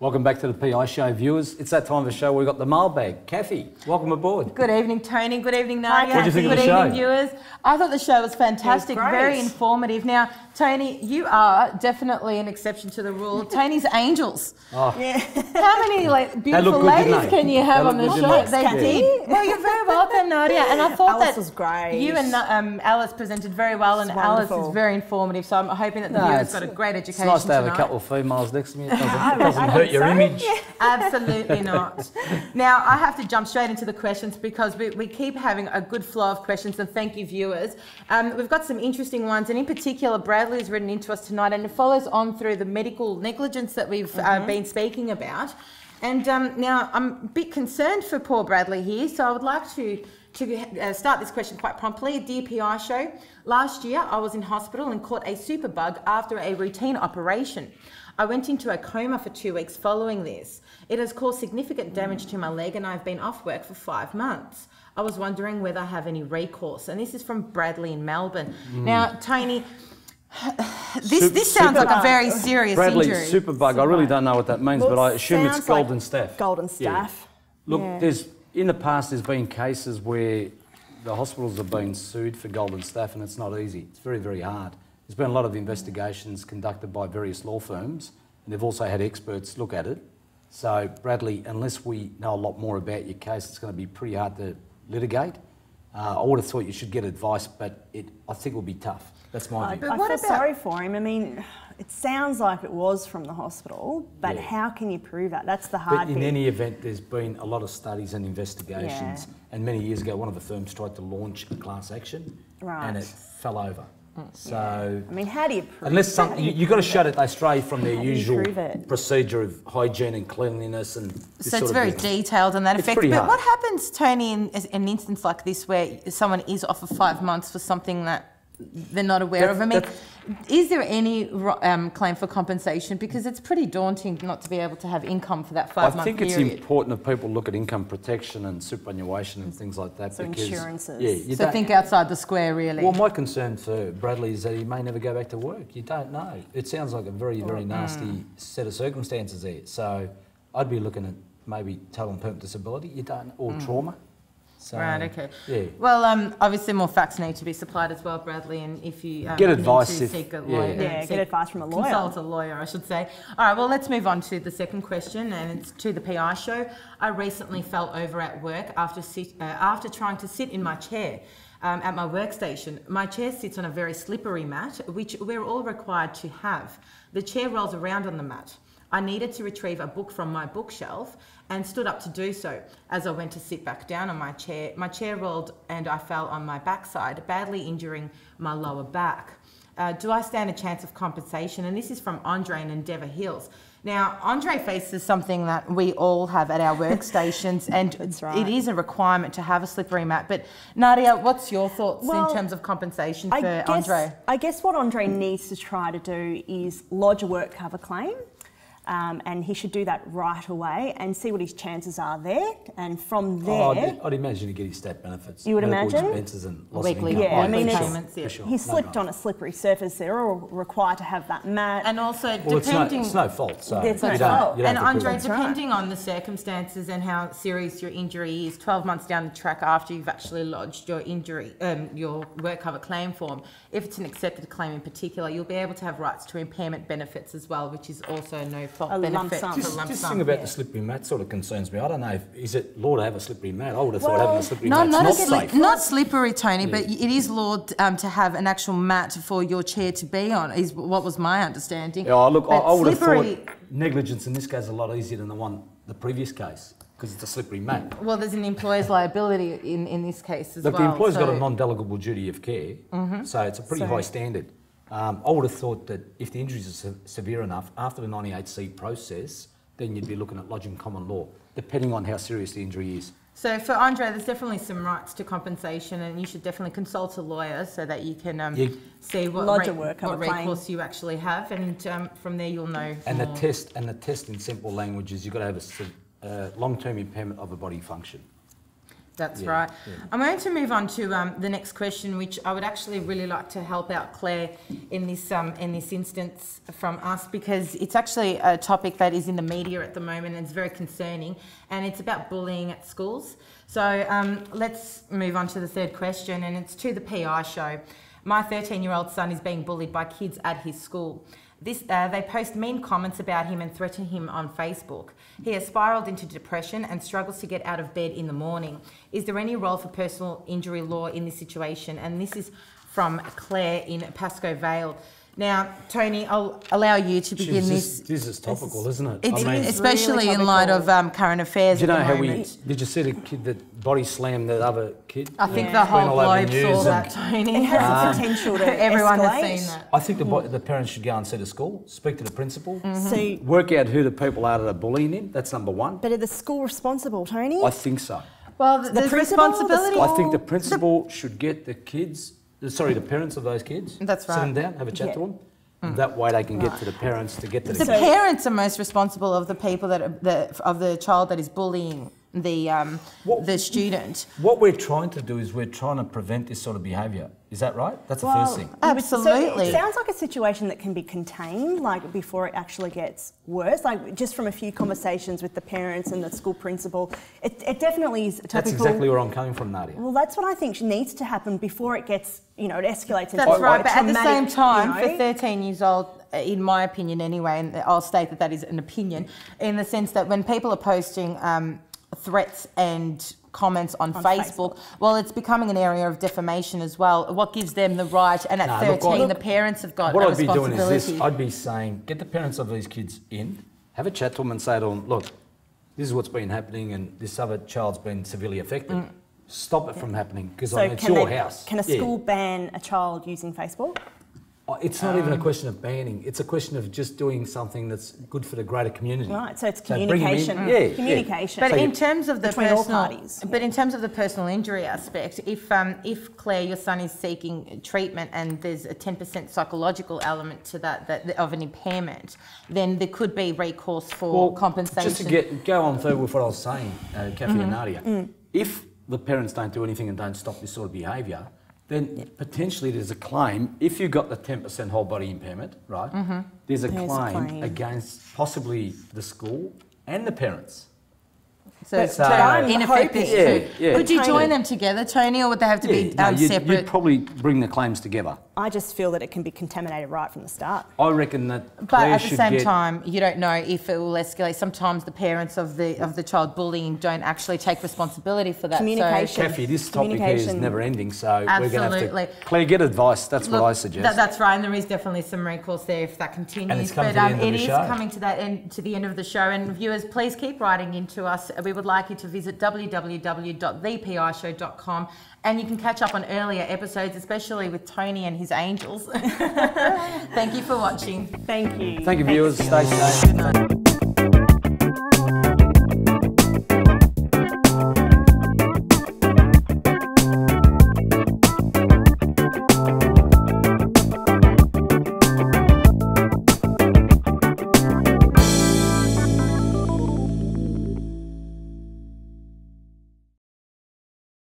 Welcome back to the PI Show, viewers. It's that time of the show where we've got the mailbag. Kathy, welcome aboard. Good evening, Tony. Good evening, Nadia. What did you think of the show? Good evening, viewers. I thought the show was fantastic, very informative. Now, Tony, you are definitely an exception to the rule. Tony's Angels. Oh. Yeah. How many beautiful ladies can you have on the show? They did. Well, you're very welcome, Nadia. And I thought Alice was great. You and Alice presented very well, and Alice is very informative. So I'm hoping that the viewers got a great education. It's nice to have tonight. a couple of females next to me. It doesn't hurt your image. Absolutely not. Now, I have to jump straight into the questions because we keep having a good flow of questions, and thank you, viewers. We've got some interesting ones, and in particular, Bradley has written into us tonight, and it follows on through the medical negligence that we've been speaking about. And now, I'm a bit concerned for poor Bradley here, so I would like to start this question quite promptly. Dear PI Show, last year I was in hospital and caught a superbug after a routine operation. I went into a coma for 2 weeks following this. It has caused significant damage to my leg and I've been off work for 5 months. I was wondering whether I have any recourse. And this is from Bradley in Melbourne. Now, Tony, this sounds like a very serious Bradley, injury. superbug, I really don't know what that means, but I assume it's golden staph. Golden staph. Look, in the past there's been cases where the hospitals have been sued for golden staph and it's not easy. It's very, very hard. There's been a lot of investigations conducted by various law firms and they've also had experts look at it. So, Bradley, unless we know a lot more about your case, it's going to be pretty hard to litigate. I would have thought you should get advice, but I think it will be tough. That's my view. I feel sorry for him. I mean, it sounds like it was from the hospital, but how can you prove that? That's the hard bit. In any event, there's been a lot of studies and investigations, and many years ago, one of the firms tried to launch a class action, and it fell over. So, I mean, how do you prove unless you've got to show that they stray from their usual procedure of hygiene and cleanliness and this so it's very detailed on that effect. But what happens, Tony, in an instance like this where someone is off for 5 months for something that they're not aware of? I mean, is there any claim for compensation? Because it's pretty daunting not to be able to have income for that 5 month period. I think it's important that people look at income protection and superannuation and things like that. So because, insurances. So think outside the square, really. Well, my concern for Bradley is that he may never go back to work. You don't know. It sounds like a very, very nasty set of circumstances there. So I'd be looking at maybe total and permanent disability, or trauma. So, right, okay. Yeah. Well, obviously more facts need to be supplied as well, Bradley, and if you get advice, need to seek a lawyer, get advice from a lawyer. Consult a lawyer, I should say. All right, well, let's move on to the second question, and it's to the PI Show. I recently fell over at work after trying to sit in my chair at my workstation. My chair sits on a very slippery mat, which we're all required to have. The chair rolls around on the mat. I needed to retrieve a book from my bookshelf and stood up to do so. As I went to sit back down on my chair rolled and I fell on my backside, badly injuring my lower back. Do I stand a chance of compensation? And this is from Andre in Endeavour Hills. Now, Andre faces something that we all have at our workstations, and it is a requirement to have a slippery mat. But Nadia, what's your thoughts in terms of compensation for Andre? I guess what Andre needs to try to do is lodge a work cover claim. And he should do that right away and see what his chances are there. And from there... I'd imagine he'd get his stat benefits. You would imagine? Expenses and weekly Yeah, I mean, he slipped on a slippery surface. They're all required to have that mat. And also, depending... It's no fault, so... It's no fault. And Andre, depending on the circumstances and how serious your injury is, 12 months down the track after you've actually lodged your injury, your work cover claim form, if it's an accepted claim in particular, you'll be able to have rights to impairment benefits as well, which is also no a lump sum. This thing about the slippery mat sort of concerns me. I don't know, is it law to have a slippery mat? I would have thought having a slippery mat's not safe. Not slippery, Tony, but it is law to have an actual mat for your chair to be on, is what was my understanding. Yeah, look, I would have thought negligence in this case is a lot easier than the previous case, because it's a slippery mat. Well, there's an employer's liability in this case as well. Look, the employer's got a non-delegable duty of care, so it's a pretty high standard. I would have thought that if the injuries are severe enough, after the 98C process, then you'd be looking at lodging common law, depending on how serious the injury is. So for Andre, there's definitely some rights to compensation, and you should definitely consult a lawyer so that you can see what recourse you actually have, and from there you'll know and more. The test in simple language is you've got to have a long-term impairment of a body function. That's right. I'm going to move on to the next question, which I would actually really like to help out Claire in this instance from us, because it's actually a topic that is in the media at the moment and it's very concerning, and it's about bullying at schools. So let's move on to the third question, and it's to the PI show. My 13-year-old son is being bullied by kids at his school. They post mean comments about him and threaten him on Facebook. He has spiralled into depression and struggles to get out of bed in the morning. Is there any role for personal injury law in this situation? And this is from Claire in Pascoe Vale. Now, Tony, I'll allow you to begin this. This is topical, isn't it? It's, I mean, especially really in light of current affairs. do you know at the how moment. did you see the kid that body slammed the other kid? I think Yeah. the It's whole been all over globe the saw news that, and- Tony. It has the potential to Everyone escalate. has seen that. I think the parents should go and see the school, speak to the principal, So, work out who the people are that are bullying him. That's number one. but are the school responsible, Tony? I think so. Well, there's principal, the responsibility. I think the principal should get the parents of those kids. That's Sit them right. down, have a chat to them. That way they can get to the parents to get to the The kids. parents are most responsible of the people of the child that is bullying the student. What we're trying to do is we're trying to prevent this sort of behaviour. Is that right? That's the first thing. Absolutely. So it sounds like a situation that can be contained, like before it actually gets worse. Like just from a few conversations with the parents and the school principal, it definitely is a topical. That's exactly where I'm coming from, Nadia. Well, that's what I think needs to happen before it gets, it escalates into That's right, a but at the same traumatic, time, for 13 years old, in my opinion anyway, and I'll state that is an opinion, in the sense that when people are posting threats and comments on Facebook, well, it's becoming an area of defamation as well. What gives them the right? And at 13, the parents have got a What I'd be responsibility. doing is this. I'd be saying, get the parents of these kids in, have a chat to them and say to them, look, this is what's been happening and this other child's been severely affected. Stop it from happening because So it's your house. Can a school ban a child using Facebook? It's not even a question of banning. It's a question of just doing something that's good for the greater community. Right, so it's So bring 'em in. communication. Yeah, Communication. But So in terms of the between all personal, parties. but in terms of the personal injury aspect, if Claire, your son is seeking treatment and there's a 10% psychological element to that of an impairment, then there could be recourse for compensation. Just to go on through with what I was saying, Kathy and Nadia, if the parents don't do anything and don't stop this sort of behaviour, then potentially there's a claim. If you've got the 10% whole body impairment, right, there's a claim against possibly the school and the parents. So, But in effect, there's two. Yeah, Could you Tony- join them together, Tony, or would they have to be No, separate? you'd probably bring the claims together. I just feel that it can be contaminated right from the start. I reckon that But Claire at the should same get... time, you don't know if it will escalate. Sometimes the parents of the child bullying don't actually take responsibility for that. Communication. Kathy, this topic here is Communication. never ending, so we're going to have Absolutely. to... Claire, get advice. That's what I suggest. That's right, and there is definitely some recourse there if that continues. And it's coming but to the end of it the is show. coming to the end of the show. And viewers, please keep writing into us. We would like you to visit www.thepishow.com, and you can catch up on earlier episodes, especially with Tony and his angels. Thank you for watching. Thank you. Thank you, viewers. Stay safe. Good night.